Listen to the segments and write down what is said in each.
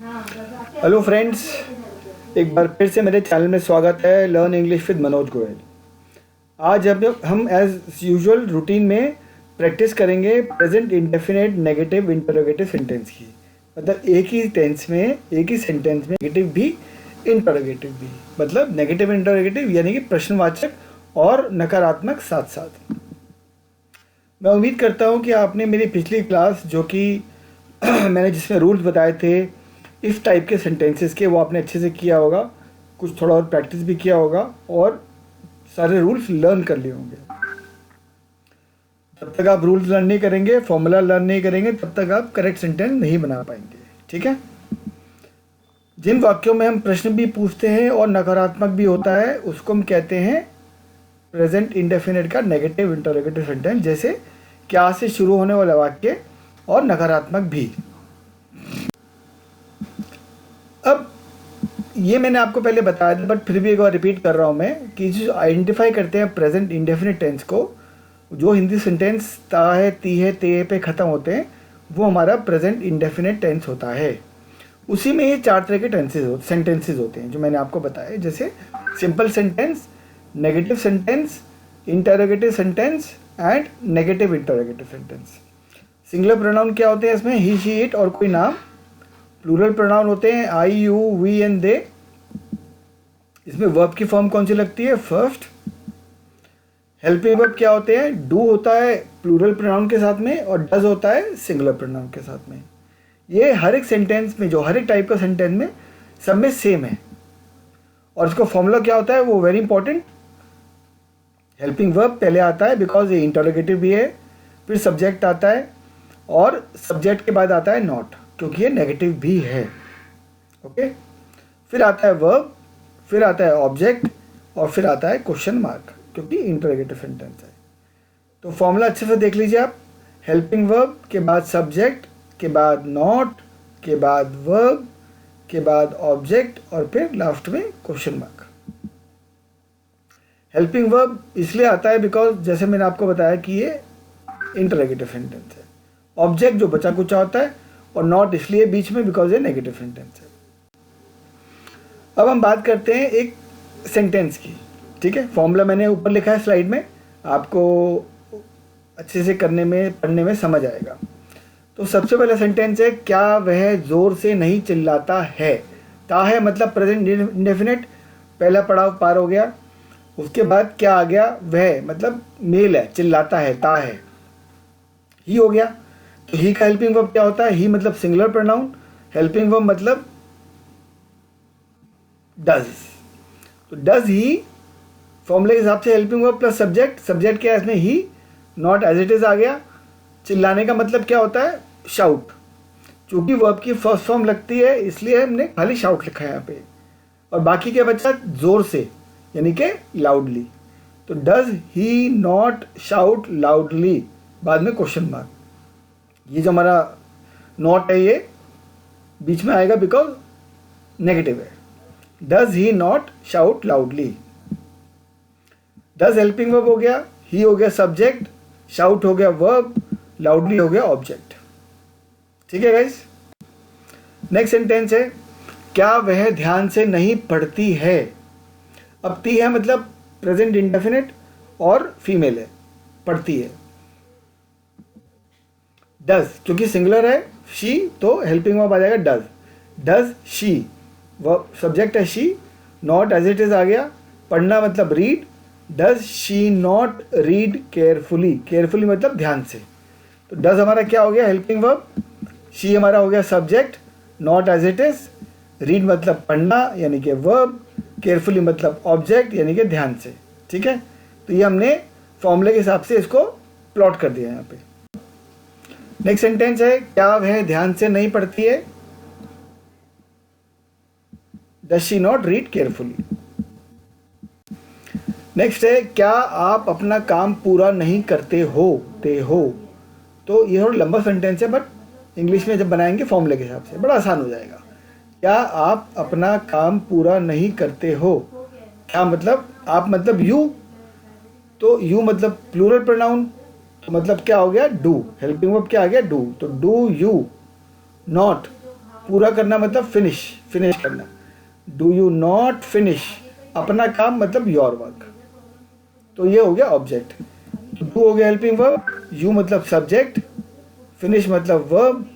Hello friends, एक बार फिर से मेरे चैनल में स्वागत है learn English with Manoj Goyal. आज अब हम एज यूजुअल रूटीन में प्रैक्टिस करेंगे present indefinite negative interrogative sentence की। मतलब एक ही टेंस में, एक ही सेंटेंस में नेगेटिव भी इंटरोगेटिव भी, मतलब नेगेटिव इंटरोगेटिव यानी कि प्रश्नवाचक और नकारात्मक साथ साथ। मैं उम्मीद करता हूँ कि आपने मेरी पिछली क्लास जो कि मैंने जिसमें रूल्स बताए थे इस टाइप के सेंटेंसेस के, वो आपने अच्छे से किया होगा, कुछ थोड़ा और प्रैक्टिस भी किया होगा और सारे रूल्स लर्न कर लिए होंगे। जब तक आप रूल्स लर्न नहीं करेंगे, फॉर्मूला लर्न नहीं करेंगे, तब तक आप करेक्ट सेंटेंस नहीं बना पाएंगे। ठीक है। जिन वाक्यों में हम प्रश्न भी पूछते हैं और नकारात्मक भी होता है उसको हम कहते हैं प्रेजेंट इंडेफिनिट का नेगेटिव इंटरोगेटिव सेंटेंस। जैसे क्या से शुरू होने वाला वाक्य और नकारात्मक भी। अब ये मैंने आपको पहले बताया था, बट फिर भी एक बार रिपीट कर रहा हूँ मैं कि जो आइडेंटिफाई करते हैं प्रेजेंट इंडेफिनिट टेंस को, जो हिंदी सेंटेंस ता है, ती है, ते पे ख़त्म होते हैं, वो हमारा प्रेजेंट इंडेफिनिट टेंस होता है। उसी में ये चार तरह के सेंटेंसेस होते हैं जो मैंने आपको बताया, जैसे simple sentence, negative sentence, interrogative sentence and negative interrogative sentence. Singular pronoun क्या होते हैं इसमें? ही, शी, इट और कोई नाम। प्लूरल प्रोनाउन होते हैं आई, यू, वी एंड दे। इसमें वर्ब की फॉर्म कौन सी लगती है? फर्स्ट। हेल्पिंग वर्ब क्या होते हैं? डू होता है प्लूरल प्रोनाउन के साथ में और डज होता है सिंगुलर प्रोनाउन के साथ में। ये हर एक सेंटेंस में, जो हर एक टाइप का सेंटेंस में, सब में सेम है। और इसका फॉर्मूला क्या होता है वो वेरी इंपॉर्टेंट। हेल्पिंग वर्ब पहले आता है बिकॉज ये इंटरोगेटिव भी है, फिर सब्जेक्ट आता है और सब्जेक्ट के बाद आता है नॉट क्योंकि ये नेगेटिव भी है। ओके। फिर आता है वर्ब, फिर आता है ऑब्जेक्ट और फिर आता है क्वेश्चन मार्क क्योंकि इंटरोगेटिव सेंटेंस है। तो फॉर्मूला अच्छे से देख लीजिए आप। हेल्पिंग वर्ब के बाद सब्जेक्ट, के बाद नॉट, के बाद वर्ब, के बाद ऑब्जेक्ट और फिर लास्ट में क्वेश्चन मार्क। हेल्पिंग वर्ब इसलिए आता है बिकॉज जैसे मैंने आपको बताया कि ये इंटरोगेटिव सेंटेंस है। ऑब्जेक्ट जो बचा कुचा होता है और नॉट इसलिए बीच में बिकॉज ये नेगेटिव सेंटेंस है। अब हम बात करते हैं एक सेंटेंस की। ठीक है। फॉर्मूला मैंने ऊपर लिखा है स्लाइड में, आपको अच्छे से करने में, पढ़ने में समझ आएगा। तो सबसे पहला सेंटेंस है, क्या वह जोर से नहीं चिल्लाता है। ता है मतलब प्रेजेंट इंडेफिनिट, पहला पड़ाव पार हो गया। उसके बाद क्या आ गया? वह मतलब मेल है, चिल्लाता है, ता है। ही हो गया। तो ही का हेल्पिंग वर्ब क्या होता है? ही मतलब सिंगुलर प्रोनाउन, हेल्पिंग वर्ब मतलब डज। तो डज ही फॉर्मूले के हिसाब से helping verb plus subject. Subject क्या है इसमें? ही। नॉट एज इट इज आ गया। चिल्लाने का मतलब क्या होता है? शाउट। चूंकि वर्ब की फर्स्ट फॉर्म लगती है इसलिए हमने खाली शाउट लिखा है यहाँ पे। और बाकी क्या बचा? जोर से यानी कि लाउडली। तो does he not shout loudly, बाद में क्वेश्चन मार्क। ये जो हमारा नॉट है ये बीच में आएगा बिकॉज नेगेटिव है। Does he not shout loudly. Does helping verb हो गया, ही हो गया सब्जेक्ट, शाउट हो गया वर्ब, लाउडली हो गया ऑब्जेक्ट। ठीक है गाइस। नेक्स्ट सेंटेंस है, क्या वह ध्यान से नहीं पढ़ती है। अब ती है मतलब प्रेजेंट इंडेफिनिट और फीमेल है, पढ़ती है। डज क्योंकि सिंगुलर है, शी, तो हेल्पिंग वर्ब आ जाएगा does. Does she, verb subject है she, not as it is आ गया। पढ़ना मतलब read. Does she not read carefully. Carefully मतलब ध्यान से। तो डज हमारा क्या हो गया? Helping verb. शी हमारा हो गया subject, not as it is. Read मतलब पढ़ना यानी कि वर्ब, केयरफुली मतलब ऑब्जेक्ट यानी कि ध्यान से। ठीक है। तो ये हमने फॉर्मूले के हिसाब से इसको प्लॉट कर दिया यहाँ पे। नेक्स्ट सेंटेंस है, क्या वह ध्यान से नहीं पढ़ती है। Does she not read carefully. Next है, क्या आप अपना काम पूरा नहीं करते हो, ते हो। तो ये थोड़ा लंबा सेंटेंस है बट इंग्लिश में जब बनाएंगे फॉर्मूले के हिसाब से बड़ा आसान हो जाएगा। क्या आप अपना काम पूरा नहीं करते हो। क्या मतलब? आप मतलब यू, तो यू मतलब प्लूरल प्रोनाउन, मतलब क्या हो गया? डू। हेल्पिंग वर्ब क्या आ गया? डू। तो डू यू नॉट पूरा करना मतलब फिनिश, फिनिश करना। डू यू नॉट फिनिश अपना काम मतलब योर वर्क। तो ये हो गया ऑब्जेक्ट। तो डू हो गया हेल्पिंग वर्ब, यू मतलब सब्जेक्ट, फिनिश मतलब वर्ब,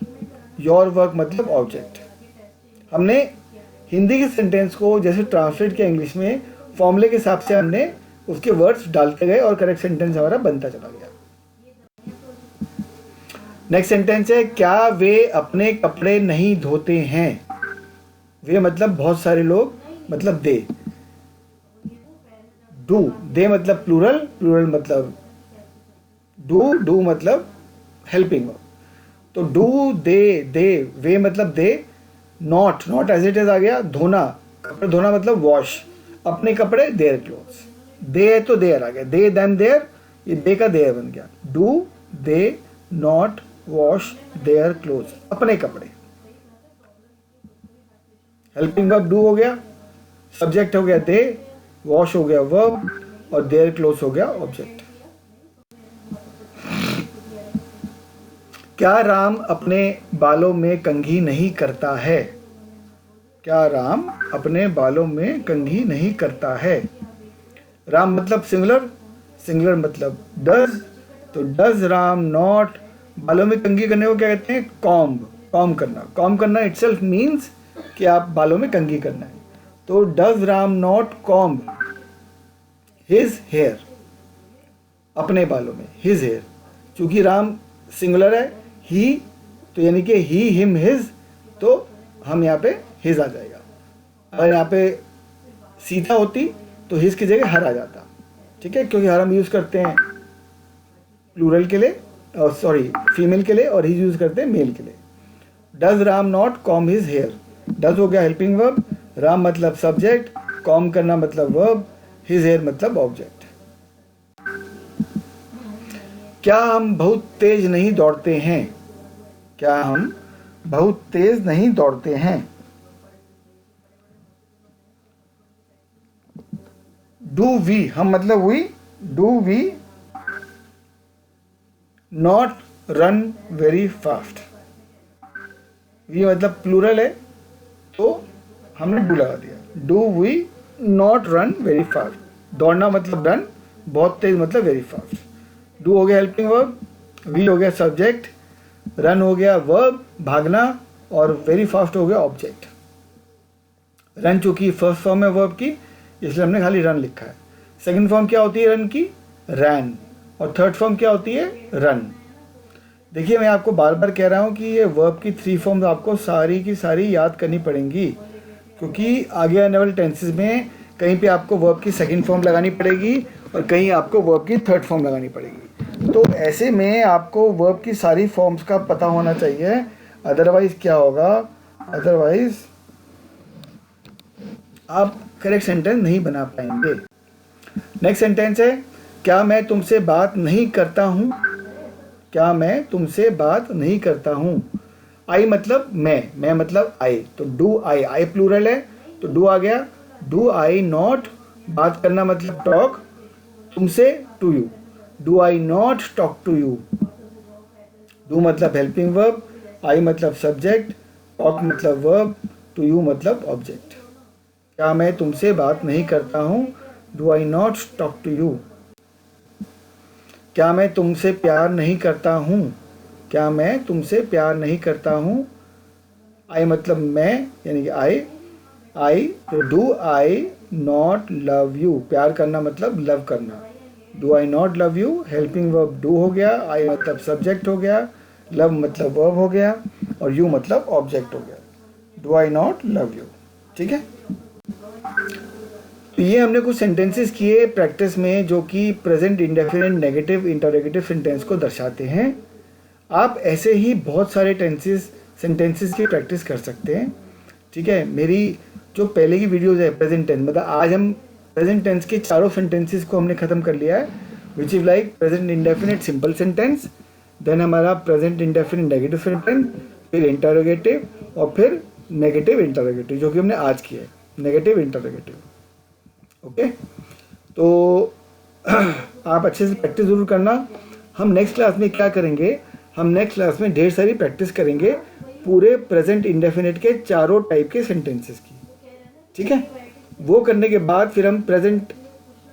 योर वर्क मतलब ऑब्जेक्ट। हमने हिंदी के सेंटेंस को जैसे ट्रांसलेट किया इंग्लिश में, फॉर्मूले के हिसाब से हमने उसके वर्ड्स डालते गए और करेक्ट सेंटेंस हमारा बनता चला गया। नेक्स्ट सेंटेंस है, क्या वे अपने कपड़े नहीं धोते हैं। वे मतलब बहुत सारे लोग, मतलब दे। डू, दे मतलब प्लूरल, प्लूरल मतलब डू मतलब हेल्पिंग। तो डू दे, वे मतलब they. Not, not as it is आ गया। धोना, कपड़े धोना मतलब वॉश। अपने कपड़े देयर क्लोथ्स, दे है तो देयर आ गया, दे देम देयर, ये दे का देयर बन गया। Do they not wash their clothes, अपने कपड़े। हेल्पिंग वर्ब डू हो गया, सब्जेक्ट हो गया दे, वॉश हो गया वर्ब और देयर क्लोथ्स हो गया ऑब्जेक्ट। क्या राम अपने बालों में कंघी नहीं करता है। क्या राम अपने बालों में कंघी नहीं करता है। राम मतलब सिंगुलर, सिंगुलर मतलब डज। तो डज राम नॉट, बालों में कंघी करने को क्या कहते हैं, कॉम्ब, कॉम्ब करना। कॉम्ब करना इटसेल्फ मीन्स कि आप बालों में कंघी करना है। तो does Ram not comb his hair, अपने बालों में, हिज हेयर। चूंकि राम सिंगुलर है, ही, तो यानी कि ही हिम हिज, तो हम यहाँ पे हिज आ जाएगा। अगर यहाँ पे सीता होती तो हिज की जगह हर आ जाता, ठीक है, क्योंकि हर हम यूज़ करते हैं प्लूरल के लिए, सॉरी फीमेल के लिए, और हिज यूज़ करते हैं मेल के लिए। Does Ram not comb his hair, does हो गया हेल्पिंग वर्ब, राम मतलब सब्जेक्ट, कॉम करना मतलब वर्ब, हिज हेयर मतलब ऑब्जेक्ट। क्या हम बहुत तेज नहीं दौड़ते हैं। क्या हम बहुत तेज नहीं दौड़ते हैं। डू वी, हम मतलब we, do we not run very fast. We मतलब प्लूरल है तो हमने डू लगा दिया। Do we not run very fast, दौड़ना मतलब रन, बहुत तेज मतलब वेरी फास्ट। डू हो गया हेल्पिंग वर्ब, वी हो गया सब्जेक्ट, रन हो गया वर्ब भागना, और वेरी फास्ट हो गया ऑब्जेक्ट। रन चूंकि फर्स्ट फॉर्म है वर्ब की, इसलिए हमने खाली रन लिखा है। सेकंड फॉर्म क्या होती है रन की, रैन, और थर्ड फॉर्म क्या होती है, रन। देखिए मैं आपको बार बार कह रहा हूँ कि ये वर्ब की 3 फॉर्म्स आपको सारी की सारी याद करनी पड़ेंगी, क्योंकि आगे आने वाले टेंसेस में कहीं पे आपको वर्ब की सेकंड फॉर्म लगानी पड़ेगी और कहीं आपको वर्ब की थर्ड फॉर्म लगानी पड़ेगी। तो ऐसे में आपको वर्ब की सारी फॉर्म्स का पता होना चाहिए, अदरवाइज़ क्या होगा, अदरवाइज़ आप करेक्ट सेंटेंस नहीं बना पाएंगे। नेक्स्ट सेंटेंस है, क्या मैं तुमसे बात नहीं करता हूँ। क्या मैं तुमसे बात नहीं करता हूँ। आई मतलब मैं मतलब आई, तो डू आई, आई प्लूरल है तो डू आ गया। डू आई नॉट, बात करना मतलब टॉक, तुमसे to you, do I not talk to you. Do मतलब हेल्पिंग वर्ब, आई मतलब सब्जेक्ट, टॉक मतलब वर्ब, टू यू मतलब ऑब्जेक्ट। क्या मैं तुमसे बात नहीं करता हूँ, do I not talk to you. क्या मैं तुमसे प्यार नहीं करता हूँ। क्या मैं तुमसे प्यार नहीं करता हूँ। आई मतलब मैं, यानी कि आई, तो do I not love you, प्यार करना मतलब लव करना। Do I not love you, helping verb do हो गया, आई मतलब सब्जेक्ट हो गया, लव मतलब वर्ब हो गया, और यू मतलब ऑब्जेक्ट हो गया। Do I not love you, ठीक है। तो ये हमने कुछ सेंटेंसेस किए प्रैक्टिस में जो कि present indefinite negative interrogative sentence को दर्शाते हैं। आप ऐसे ही बहुत सारे सेंटेंसेस की प्रैक्टिस कर सकते हैं, ठीक है। मेरी जो पहले की वीडियोज़ है प्रेजेंट टेंस, मतलब आज हम प्रेजेंट टेंस के चारों सेंटेंसेस को हमने ख़त्म कर लिया है, which is like present indefinite simple sentence, then हमारा प्रेजेंट इंडेफिनिट नेगेटिव सेंटेंस, फिर इंटरोगेटिव, और फिर नेगेटिव इंटरोगेटिव, जो कि हमने आज किया है, नेगेटिव इंटरोगेटिव। ओके, तो आप अच्छे से प्रैक्टिस ज़रूर करना। हम नेक्स्ट क्लास में क्या करेंगे, हम नेक्स्ट क्लास में ढेर सारी प्रैक्टिस करेंगे पूरे प्रेजेंट इंडेफिनिट के चारों टाइप के सेंटेंसेस की, ठीक है। वो करने के बाद फिर हम प्रेजेंट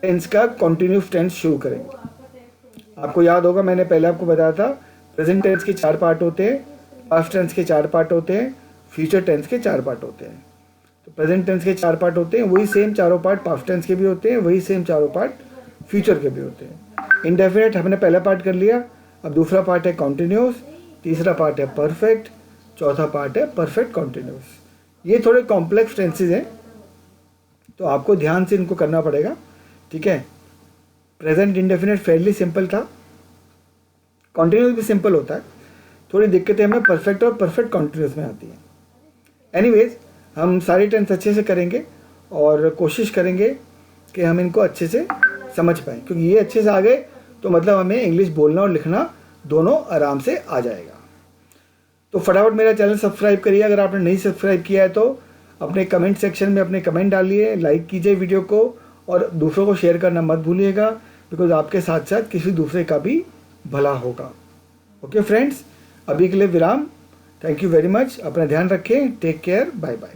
टेंस का कॉन्टिन्यूस टेंस शुरू करेंगे। आपको याद होगा मैंने पहले आपको बताया था प्रेजेंट टेंस के 4 पार्ट होते हैं, पास्ट टेंस के 4 पार्ट होते हैं, फ्यूचर टेंस के 4 पार्ट होते हैं। तो प्रेजेंट टेंस के 4 पार्ट होते हैं, वही सेम चारों पार्ट पास्ट टेंस के भी होते हैं, वही सेम चारों पार्ट फ्यूचर के भी होते हैं। इंडेफिनिट हमने पहला पार्ट कर लिया, अब दूसरा पार्ट है कॉन्टिन्यूस, तीसरा पार्ट है परफेक्ट, चौथा पार्ट है परफेक्ट कॉन्टिन्यूस। ये थोड़े कॉम्प्लेक्स टेंसेज हैं तो आपको ध्यान से इनको करना पड़ेगा, ठीक है। प्रेजेंट इंडेफिनिट फेयरली सिंपल था, कॉन्टिन्यूस भी सिंपल होता है, थोड़ी दिक्कतें हमें परफेक्ट और परफेक्ट कॉन्टिन्यूस में आती हैं। एनीवेज हम सारे टेंस अच्छे से करेंगे और कोशिश करेंगे कि हम इनको अच्छे से समझ पाएँ, क्योंकि ये अच्छे से आ गए तो मतलब हमें इंग्लिश बोलना और लिखना दोनों आराम से आ जाएगा। तो फटाफट मेरा चैनल सब्सक्राइब करिए, अगर आपने नहीं सब्सक्राइब किया है तो अपने कमेंट सेक्शन में अपने कमेंट डालिए, लाइक कीजिए वीडियो को और दूसरों को शेयर करना मत भूलिएगा, बिकॉज आपके साथ साथ किसी दूसरे का भी भला होगा। ओके फ्रेंड्स, अभी के लिए विराम। थैंक यू वेरी मच, अपना ध्यान रखें, टेक केयर, बाय बाय।